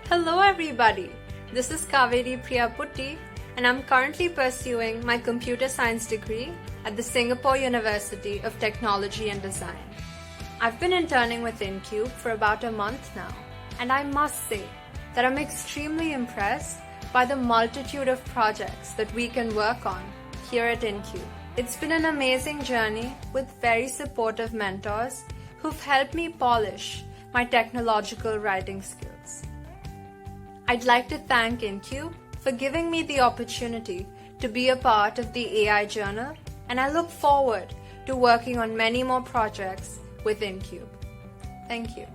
Hello everybody, this is Kaveri Priya and I'm currently pursuing my computer science degree at the Singapore University of Technology and Design. I've been interning with Incube for about a month now, and I must say that I'm extremely impressed by the multitude of projects that we can work on here at Incube. It's been an amazing journey with very supportive mentors who've helped me polish my technological writing skills. I'd like to thank Incube for giving me the opportunity to be a part of the AI Journal, and I look forward to working on many more projects with Incube. Thank you.